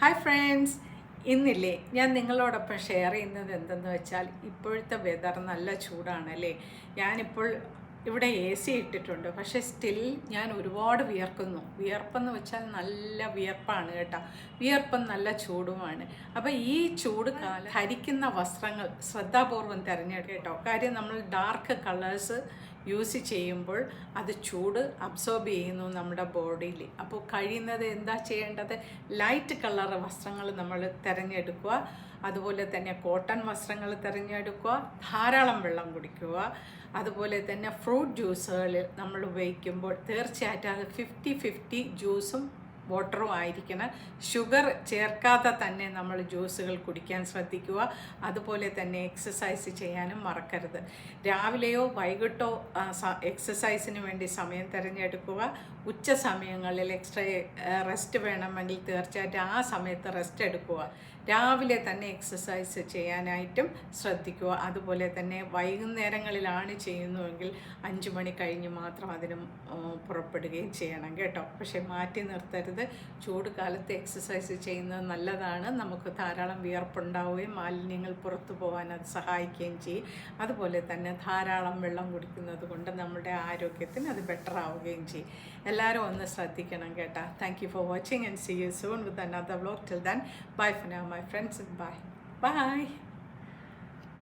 Hi friends, ഇന്നില്ലേ ഞാൻ നിങ്ങളോടൊപ്പം share ചെയ്യുന്നത് എന്തെന്ന് വെച്ചാൽ ഇപ്പോഴത്തെ വെതർ നല്ല ചൂടാണല്ലേ. ഞാനിപ്പോൾ ഇവിടെ എ സി ഇട്ടിട്ടുണ്ട്, പക്ഷേ സ്റ്റിൽ ഞാൻ ഒരുപാട് വിയർക്കുന്നു. വിയർപ്പെന്ന് വെച്ചാൽ നല്ല വിയർപ്പാണ് കേട്ടോ. വിയർപ്പും നല്ല ചൂടുമാണ്. അപ്പോൾ ഈ ചൂട് കാലം ധരിക്കുന്ന വസ്ത്രങ്ങൾ ശ്രദ്ധാപൂർവം തിരഞ്ഞെടുക്കുക കേട്ടോ. കാര്യം നമ്മൾ ഡാർക്ക് കളേഴ്സ് യൂസ് ചെയ്യുമ്പോൾ അത് ചൂട് അബ്സോർബ് ചെയ്യുന്നു നമ്മുടെ ബോഡിയിൽ. അപ്പോൾ കഴിയുന്നത് എന്താ ചെയ്യേണ്ടത്, ലൈറ്റ് കളർ വസ്ത്രങ്ങൾ നമ്മൾ തിരഞ്ഞെടുക്കുക. അതുപോലെ തന്നെ കോട്ടൺ വസ്ത്രങ്ങൾ തിരഞ്ഞെടുക്കുക. ധാരാളം വെള്ളം കുടിക്കുക. അതുപോലെ തന്നെ ഫ്രൂട്ട് ജ്യൂസുകളിൽ നമ്മൾ ഉപയോഗിക്കുമ്പോൾ തീർച്ചയായിട്ടും അത് 50-50 ജ്യൂസും വാട്ടറും ആയിരിക്കണം. ഷുഗർ ചേർക്കാതെ തന്നെ നമ്മൾ ജ്യൂസുകൾ കുടിക്കാൻ ശ്രദ്ധിക്കുക. അതുപോലെ തന്നെ എക്സസൈസ് ചെയ്യാനും മറക്കരുത്. രാവിലെയോ വൈകിട്ടോ എക്സസൈസിന് വേണ്ടി സമയം തിരഞ്ഞെടുക്കുക. ഉച്ച സമയങ്ങളിൽ എക്സ്ട്രാ റെസ്റ്റ് വേണമെങ്കിൽ തീർച്ചയായിട്ടും ആ സമയത്ത് റെസ്റ്റ് എടുക്കുക. രാവിലെ തന്നെ എക്സസൈസ് ചെയ്യാനായിട്ടും ശ്രദ്ധിക്കുക. അതുപോലെ തന്നെ വൈകുന്നേരങ്ങളിലാണ് ചെയ്യുന്നതെങ്കിൽ 5 മണി കഴിഞ്ഞ് മാത്രം അതിന് പുറപ്പെടുകയും ചെയ്യണം കേട്ടോ. പക്ഷേ മാറ്റി നിർത്തരുത്. ചൂട് കാലത്ത് എക്സസൈസ് ചെയ്യുന്നത് നല്ലതാണ്. നമുക്ക് ധാരാളം വിയർപ്പുണ്ടാവുകയും മാലിന്യങ്ങൾ പുറത്തു പോകാൻ അത് സഹായിക്കുകയും ചെയ്യും. അതുപോലെ തന്നെ ധാരാളം വെള്ളം കുടിക്കുന്നത് കൊണ്ട് നമ്മുടെ ആരോഗ്യത്തിന് അത് ബെറ്റർ ആവുകയും ചെയ്യും. എല്ലാവരും ഒന്ന് ശ്രദ്ധിക്കണം കേട്ടോ. Thank you for watching and see you soon with another vlog. Till then, bye for now my friends. By.